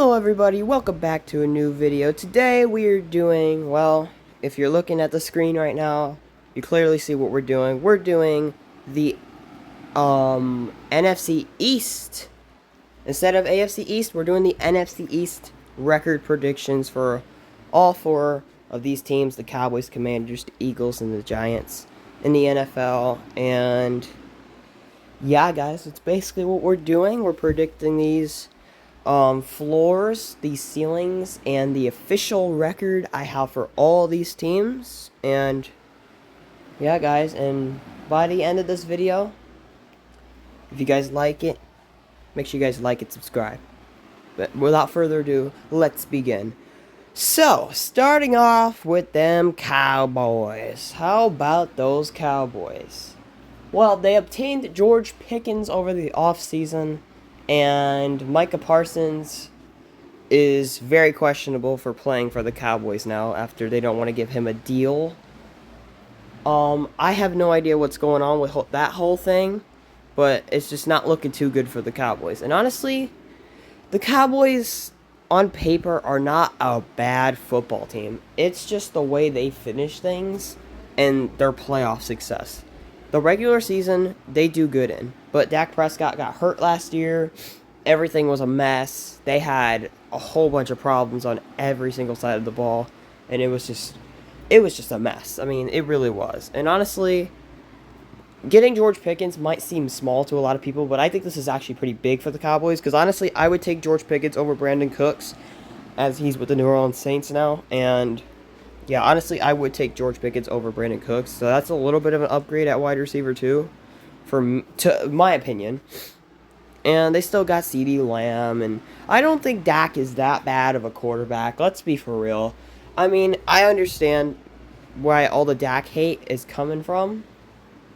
Hello everybody, welcome back to a new video. Today we are doing, well, if you're looking at the screen right now, you clearly see what we're doing. We're doing the NFC East. Instead of AFC East, we're doing the NFC East record predictions for all four of these teams, the Cowboys, Commanders, the Eagles, and the Giants in the NFL. And yeah, guys, it's basically what we're doing. We're predicting these floors, the ceilings, and the official record I have for all these teams. And yeah, guys, and by the end of this video, if you guys like it, make sure you guys like it, subscribe. But without further ado, let's begin. So, starting off with them Cowboys. How about those Cowboys? Well, they obtained George Pickens over the offseason, and Micah Parsons is very questionable for playing for the Cowboys now after they don't want to give him a deal. I have no idea what's going on with that whole thing, but it's just not looking too good for the Cowboys. And honestly, the Cowboys on paper are not a bad football team. It's just the way they finish things and their playoff success. The regular season, they do good in. But Dak Prescott got hurt last year. Everything was a mess. They had a whole bunch of problems on every single side of the ball. And it was just a mess. I mean, it really was. And honestly, getting George Pickens might seem small to a lot of people, but I think this is actually pretty big for the Cowboys. Because honestly, I would take George Pickens over Brandon Cooks, as he's with the New Orleans Saints now. And yeah, honestly, I would take George Pickens over Brandon Cooks. So that's a little bit of an upgrade at wide receiver too, to my opinion. And they still got CeeDee Lamb, and I don't think Dak is that bad of a quarterback. Let's be for real. I mean, I understand why all the Dak hate is coming from,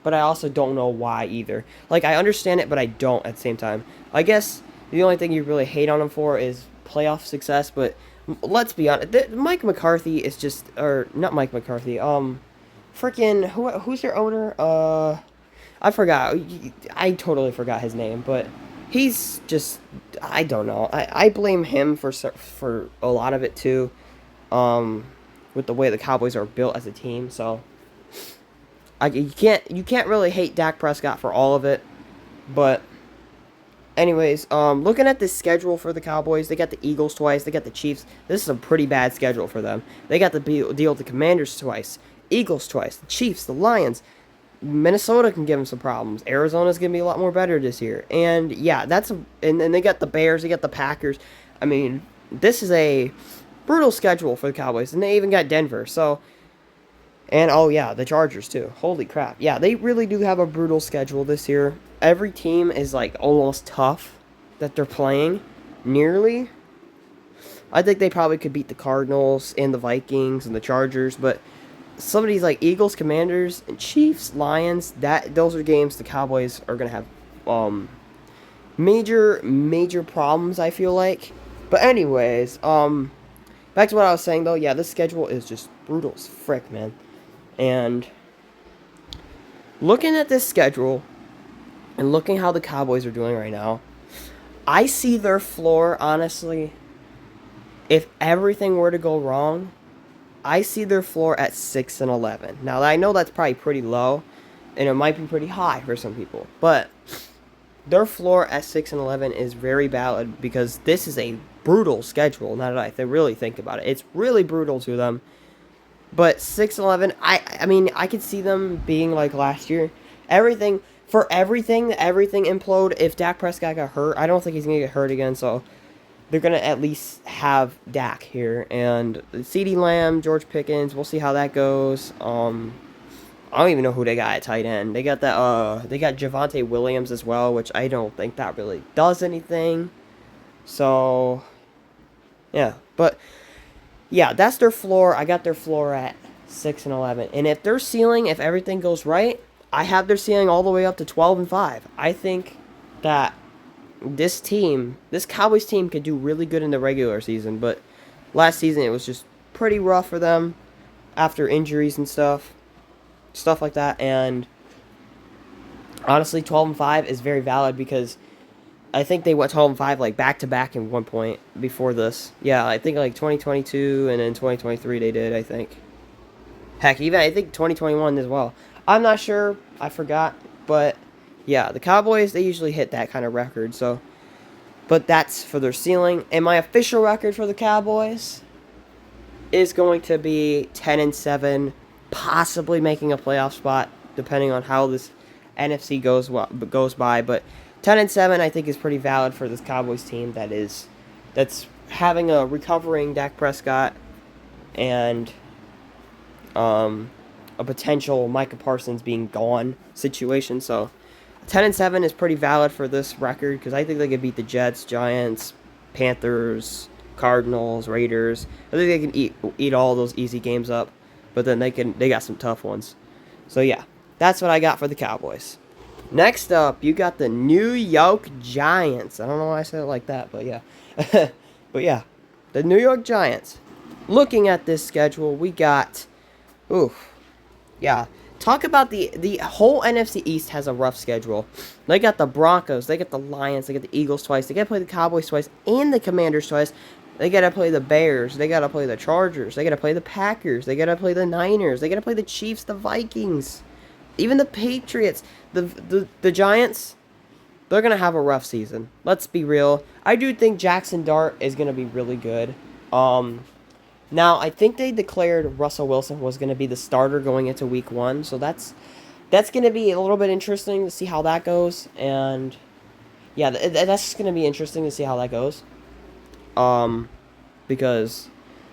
but I also don't know why either. Like, I understand it, but I don't at the same time. I guess the only thing you really hate on him for is playoff success, but let's be honest, Mike McCarthy is just, or not Mike McCarthy, freaking, who's your owner? I forgot, I totally forgot his name, but he's just, I don't know, I blame him for a lot of it too, with the way the Cowboys are built as a team, so, you can't really hate Dak Prescott for all of it, but anyways, looking at the schedule for the Cowboys, they got the Eagles twice, they got the Chiefs. This is a pretty bad schedule for them. They got the deal with the Commanders twice, Eagles twice, the Chiefs, the Lions. Minnesota can give them some problems. Arizona's going to be a lot more better this year. And yeah, and then they got the Bears, they got the Packers. I mean, this is a brutal schedule for the Cowboys. And they even got Denver, so, and oh yeah, the Chargers too. Holy crap. Yeah, they really do have a brutal schedule this year. Every team is like almost tough that they're playing, nearly. I think they probably could beat the Cardinals and the Vikings and the Chargers, but some of these like Eagles, Commanders, and Chiefs, Lions, those are games the Cowboys are gonna have major problems, I feel like. But anyways, back to what I was saying though. Yeah, this schedule is just brutal as frick, man. And looking at this schedule and looking how the Cowboys are doing right now, I see their floor, honestly, if everything were to go wrong, I see their floor at 6-11. Now, I know that's probably pretty low, and it might be pretty high for some people, but their floor at 6-11 is very valid because this is a brutal schedule. Now that I really think about it, it's really brutal to them. But 6-11, I mean, I could see them being like last year. Everything implode. If Dak Prescott got hurt, I don't think he's gonna get hurt again. So they're gonna at least have Dak here and CeeDee Lamb, George Pickens. We'll see how that goes. I don't even know who they got at tight end. They got that. They got Javonte Williams as well, which I don't think that really does anything. So yeah, but yeah, that's their floor. I got their floor at 6-11, and if their ceiling, if everything goes right, I have their ceiling all the way up to 12-5. I think that this Cowboys team could do really good in the regular season, but last season it was just pretty rough for them after injuries and stuff like that. And honestly, 12-5 is very valid because I think they went 12-5 like back to back in one point before this. Yeah, I think like 2022 and then 2023 they did. I think. Heck, even I think 2021 as well. I'm not sure. I forgot, but yeah, the Cowboys they usually hit that kind of record. So, but that's for their ceiling. And my official record for the Cowboys is going to be 10-7, possibly making a playoff spot, depending on how this NFC goes by. But 10-7, I think, is pretty valid for this Cowboys team. That's having a recovering Dak Prescott and a potential Micah Parsons being gone situation. So 10-7 is pretty valid for this record because I think they could beat the Jets, Giants, Panthers, Cardinals, Raiders. I think they can eat all those easy games up, but then they got some tough ones. So yeah, that's what I got for the Cowboys. Next up, you got the New York Giants. I don't know why I said it like that, but yeah. But yeah, the New York Giants. Looking at this schedule, we got yeah. Talk about the whole NFC East has a rough schedule. They got the Broncos, they got the Lions, they got the Eagles twice, they got to play the Cowboys twice, and the Commanders twice. They got to play the Bears, they got to play the Chargers, they got to play the Packers, they got to play the Niners, they got to play the Chiefs, the Vikings, even the Patriots. The Giants, they're going to have a rough season. Let's be real. I do think Jackson Dart is going to be really good. Now, I think they declared Russell Wilson was going to be the starter going into week 1, so that's going to be a little bit interesting to see how that goes, and yeah, that's going to be interesting to see how that goes, because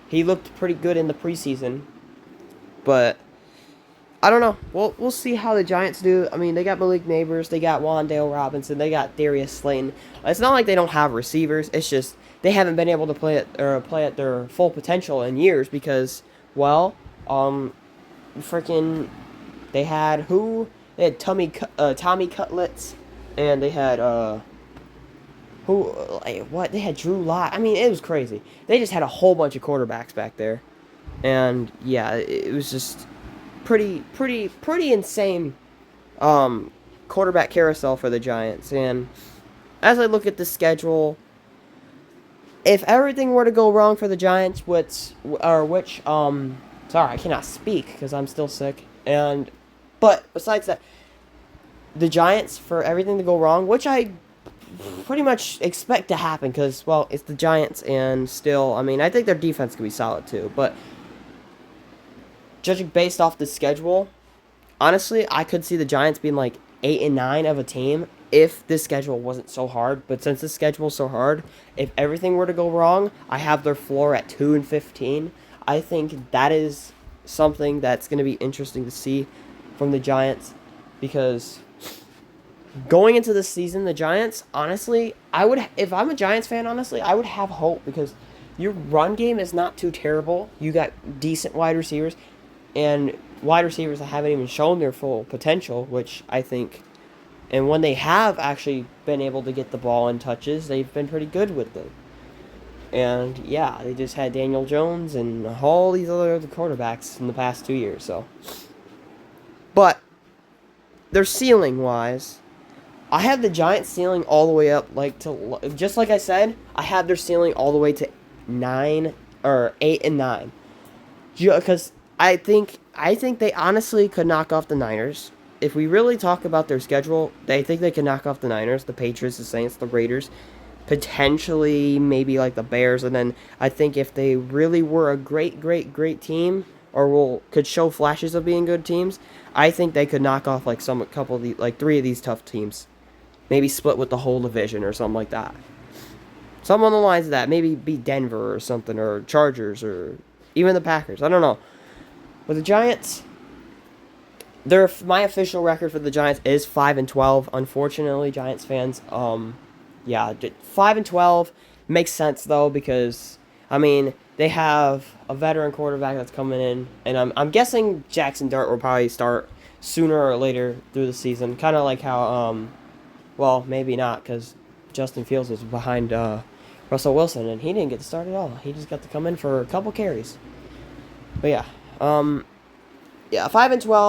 he looked pretty good in the preseason, but I don't know. We'll see how the Giants do. I mean, they got Malik Neighbors, they got Wan'Dale Robinson, they got Darius Slayton. It's not like they don't have receivers. It's just they haven't been able to play at their full potential in years because, well, freaking, they had who? They had Tommy Cutlets, and they had They had Drew Lock. I mean, it was crazy. They just had a whole bunch of quarterbacks back there, and yeah, it was just pretty insane quarterback carousel for the Giants. And as I look at the schedule, if everything were to go wrong for the Giants, sorry, I cannot speak because I'm still sick. But besides that, the Giants, for everything to go wrong, which I pretty much expect to happen because, well, it's the Giants, and still, I mean, I think their defense could be solid too, but judging based off the schedule, honestly, I could see the Giants being like 8-9 of a team if this schedule wasn't so hard. But since this schedule is so hard, if everything were to go wrong, I have their floor at 2-15. I think that is something that's going to be interesting to see from the Giants, because going into this season, the Giants, honestly, if I'm a Giants fan, honestly, I would have hope because your run game is not too terrible. You got decent wide receivers. And wide receivers that haven't even shown their full potential, which I think, and when they have actually been able to get the ball in touches, they've been pretty good with them. And yeah, they just had Daniel Jones and all these other quarterbacks in the past 2 years. So, but their ceiling wise, I have the Giants ceiling all the way up, just like I said, I have their ceiling all the way to 8-9, because I think they honestly could knock off the Niners. If we really talk about their schedule, they think they can knock off the Niners, the Patriots, the Saints, the Raiders, potentially maybe like the Bears, and then I think if they really were a great team, or could show flashes of being good teams, I think they could knock off three of these tough teams, maybe split with the whole division or something like that. Something on the lines of that, maybe beat Denver or something, or Chargers, or even the Packers. I don't know. But the Giants, my official record for the Giants is 5-12. Unfortunately, Giants fans, 5-12 makes sense though, because I mean they have a veteran quarterback that's coming in, and I'm guessing Jackson Dart will probably start sooner or later through the season, kind of like how well, maybe not, because Justin Fields was behind Russell Wilson, and he didn't get to start at all. He just got to come in for a couple carries. But yeah. 5-12,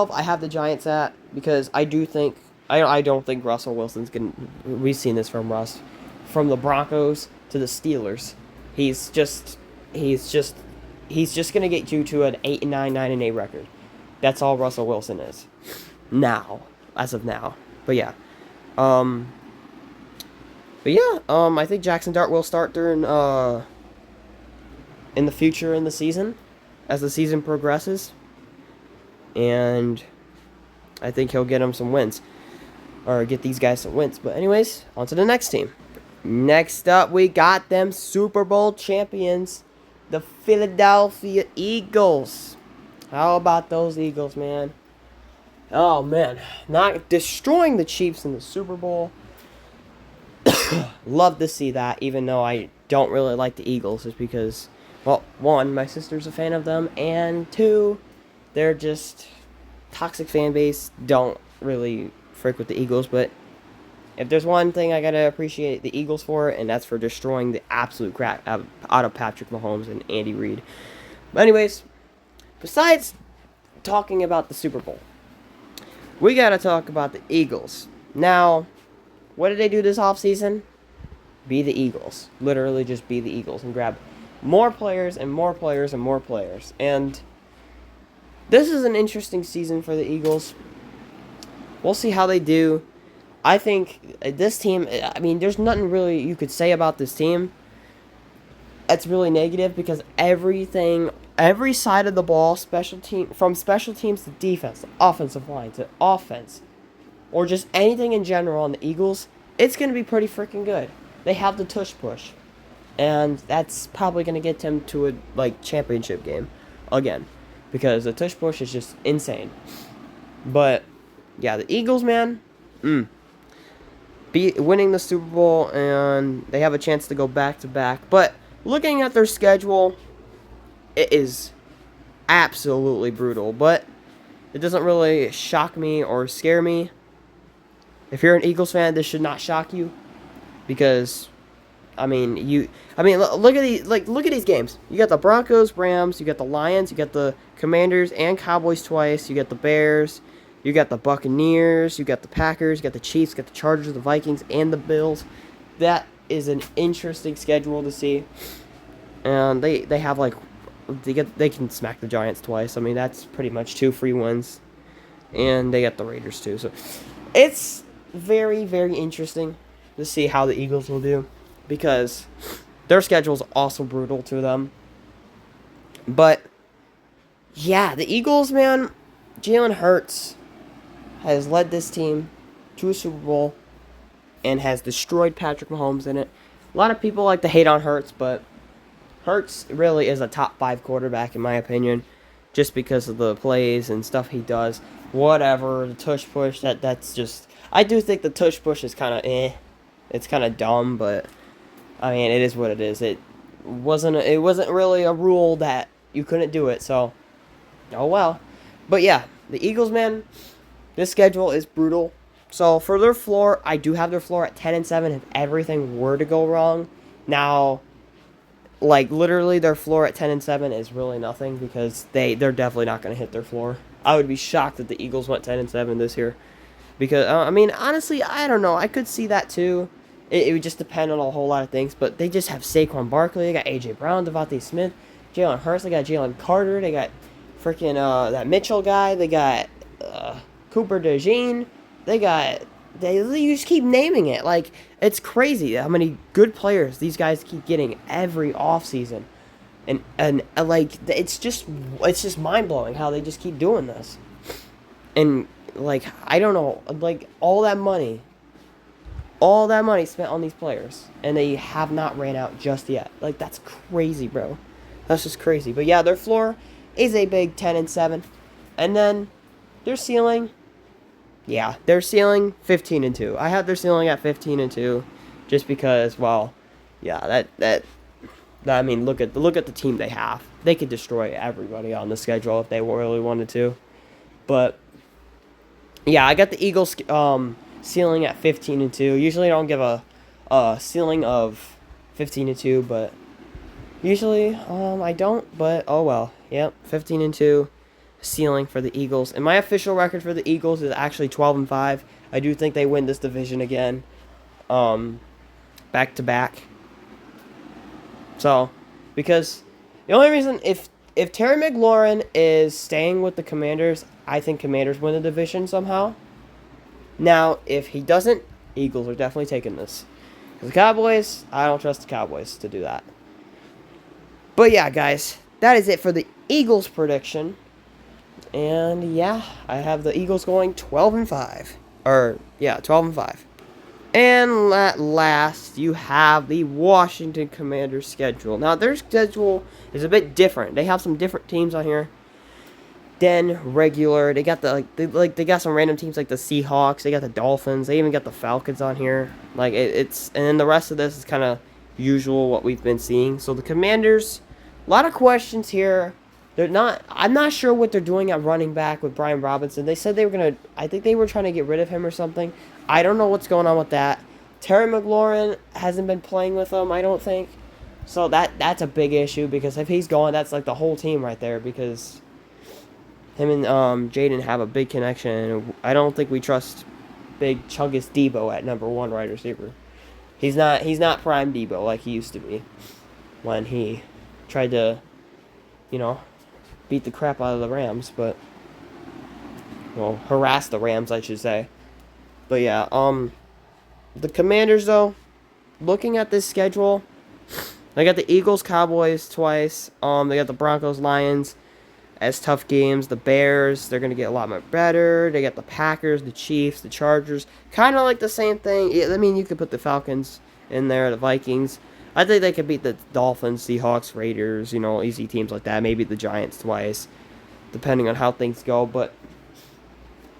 I have the Giants at, because I don't think Russell Wilson's we've seen this from Russ. from the Broncos to the Steelers. He's just gonna get you to an 8-9, 9-8 record. That's all Russell Wilson is now, as of now. But yeah, I think Jackson Dart will start during in the future in the season, as the season progresses, and I think he'll get him some wins, or get these guys some wins. But anyways, on to the next team. Next up, we got them Super Bowl champions, the Philadelphia Eagles. How about those Eagles, man? Oh, man. Not destroying the Chiefs in the Super Bowl. Love to see that, even though I don't really like the Eagles. Just because, well, one, my sister's a fan of them, and two, they're just toxic fan base. Don't really frick with the Eagles, but if there's one thing I gotta appreciate the Eagles for, and that's for destroying the absolute crap out of Patrick Mahomes and Andy Reid. But anyways, besides talking about the Super Bowl, we gotta talk about the Eagles. Now, what did they do this offseason? Be the Eagles. Literally just be the Eagles and grab more players and more players and more players. And this is an interesting season for the Eagles. We'll see how they do. I think this team, I mean, there's nothing really you could say about this team that's really negative, because every side of the ball, from special teams to defense, to offensive line to offense, or just anything in general on the Eagles, it's going to be pretty freaking good. They have the tush push, and that's probably going to get them to a championship game again, because the tush push is just insane. But yeah, the Eagles, man, winning the Super Bowl, and they have a chance to go back-to-back. But looking at their schedule, it is absolutely brutal. But it doesn't really shock me or scare me. If you're an Eagles fan, this should not shock you, because look at these games. You got the Broncos, Rams, you got the Lions, you got the Commanders and Cowboys twice, you got the Bears, you got the Buccaneers, you got the Packers, you got the Chiefs, you got the Chargers, the Vikings, and the Bills. That is an interesting schedule to see. And they have they can smack the Giants twice. I mean, that's pretty much 2 free wins. And they got the Raiders too. So it's very, very interesting to see how the Eagles will do, because their schedule is also brutal to them. But yeah, the Eagles, man, Jalen Hurts has led this team to a Super Bowl and has destroyed Patrick Mahomes in it. A lot of people like to hate on Hurts, but Hurts really is a top 5 quarterback in my opinion, just because of the plays and stuff he does. Whatever, the tush push, that's just, I do think the tush push is kind of it's kind of dumb, but I mean, it is what it is. It wasn't really a rule that you couldn't do it, so oh well. But yeah, the Eagles, man, this schedule is brutal. So for their floor, I do have their floor at 10-7 if everything were to go wrong. Now, literally their floor at 10-7 is really nothing, because they're definitely not going to hit their floor. I would be shocked if the Eagles went 10-7 this year, because honestly, I don't know. I could see that too. It would just depend on a whole lot of things. But they just have Saquon Barkley, they got AJ Brown, Devontae Smith, Jalen Hurts, they got Jalen Carter, they got freaking that Mitchell guy, they got Cooper DeJean, they just keep naming it. It's crazy how many good players these guys keep getting every offseason. And it's just mind blowing how they just keep doing this. And I don't know, all that money spent on these players, and they have not ran out just yet. That's crazy, bro. That's just crazy. But yeah, their floor is a big 10-7, and then their ceiling, 15-2. I have their ceiling at 15-2, just because, well, yeah, I mean, look at the team they have. They could destroy everybody on the schedule if they really wanted to. But yeah, I got the Eagles ceiling at 15-2. Usually I don't give a ceiling of 15-2, but usually I don't. But oh well. Yep, 15-2 ceiling for the Eagles. And my official record for the Eagles is actually 12-5. I do think they win this division again. back to back. So, because the only reason if Terry McLaurin is staying with the Commanders, I think Commanders win the division somehow. Now, if he doesn't, Eagles are definitely taking this. The Cowboys, I don't trust the Cowboys to do that. But yeah, guys, that is it for the Eagles prediction. And yeah, I have the Eagles going 12-5. Or yeah, 12-5. And at last, you have the Washington Commanders schedule. Now, their schedule is a bit different. They have some different teams on here than regular. They got they got some random teams like the Seahawks. They got the Dolphins. They even got the Falcons on here. Like it's and then the rest of this is kind of usual what we've been seeing. So the Commanders, a lot of questions here. I'm not sure what they're doing at running back with Brian Robinson. They said they were gonna. I think they were trying to get rid of him or something. I don't know what's going on with that. Terry McLaurin hasn't been playing with them, I don't think. So that's a big issue because if he's gone, that's like the whole team right there because him and Jaden have a big connection. I don't think we trust big Chungus Debo at number 1 wide receiver. He's not prime Debo like he used to be when he tried to, beat the crap out of the Rams, but harass the Rams, I should say. But yeah, the Commanders though, looking at this schedule, they got the Eagles, Cowboys twice. They got the Broncos, Lions as tough games. The Bears, they're gonna get a lot more better. They got the Packers, the Chiefs, the Chargers, kind of like the same thing. I mean, you could put the Falcons in there, the Vikings. I think they could beat the Dolphins, Seahawks, Raiders, easy teams like that. Maybe the Giants twice, depending on how things go. But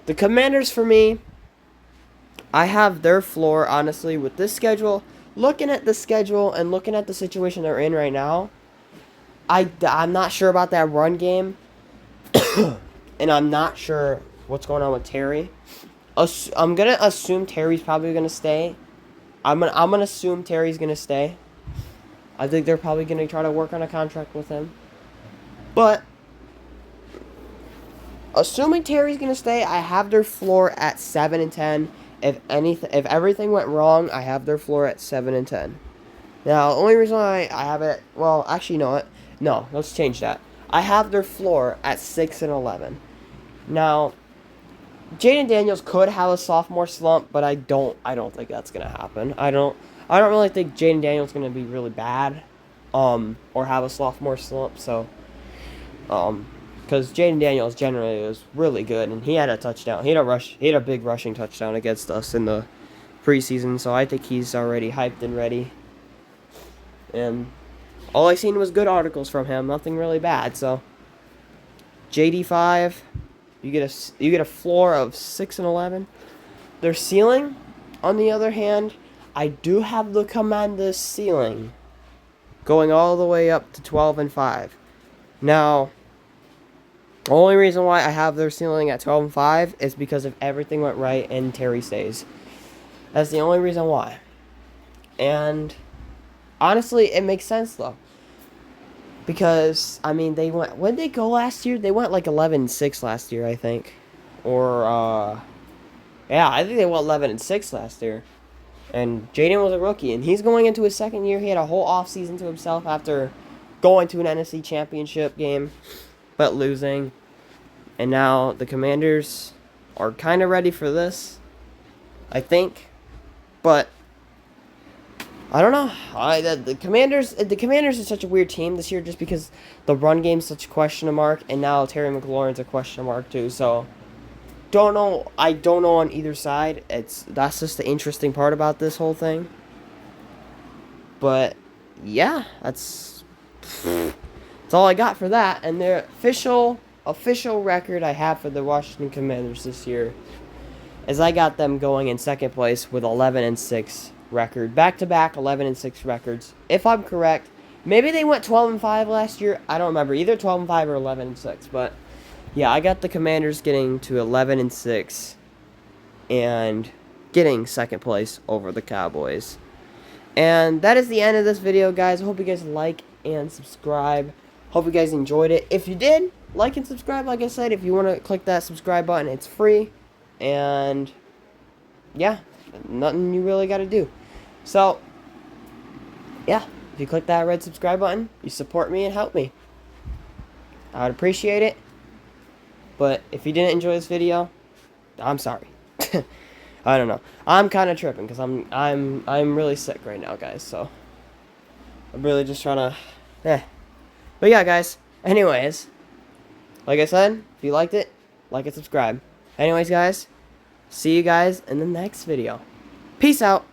the Commanders, for me, I have their floor, honestly, with this schedule. Looking at the schedule and looking at the situation they're in right now, I'm not sure about that run game. And I'm not sure what's going on with Terry. I'm going to assume Terry's probably going to stay. I'm gonna assume Terry's going to stay. I think they're probably going to try to work on a contract with him. But assuming Terry's going to stay, I have their floor at 7-10. If everything went wrong, I have their floor at 7-10. Now, the only reason why I have it, well, actually, you know what? No, let's change that. I have their floor at 6-11. Now, Jaden Daniels could have a sophomore slump, but I don't think that's gonna happen. I don't really think Jaden Daniels is gonna be really bad, or have a sophomore slump. So, because Jaden Daniels generally was really good, and he had a touchdown. He had a big rushing touchdown against us in the preseason. So I think he's already hyped and ready. And all I seen was good articles from him. Nothing really bad. So JD5, you get a floor of 6-11. Their ceiling, on the other hand, I do have the Commanders ceiling going all the way up to 12-5. Now, the only reason why I have their ceiling at 12-5 is because if everything went right and Terry stays. That's the only reason why. And honestly, it makes sense though. Because, I mean, when did they go last year? They went like 11-6 last year, I think. Or, yeah, I think they went 11-6 last year. And Jaden was a rookie, and he's going into his second year. He had a whole offseason to himself after going to an NFC championship game, but losing. And now the Commanders are kind of ready for this, I think. But I don't know. The Commanders are such a weird team this year just because the run game's such a question mark, and now Terry McLaurin's a question mark too. So don't know. I don't know on either side. That's just the interesting part about this whole thing. But yeah, that's all I got for that. And their official record I have for the Washington Commanders this year is I got them going in second place with 11-6 record, back-to-back 11-6 records. If I'm correct, maybe they went 12-5 last year. I don't remember, either 12-5 or 11-6. But yeah, I got the Commanders getting to 11-6 and getting second place over the Cowboys. And that is the end of this video, guys. I hope you guys like and subscribe. Hope you guys enjoyed it. If you did, like and subscribe. Like I said, if you want to click that subscribe button, it's free. And yeah, nothing you really got to do. So, yeah, if you click that red subscribe button, you support me and help me. I would appreciate it. But if you didn't enjoy this video, I'm sorry. I don't know. I'm kind of tripping because I'm really sick right now, guys. So I'm really just trying to, But yeah, guys. Anyways, like I said, if you liked it, like and subscribe. Anyways, guys, see you guys in the next video. Peace out.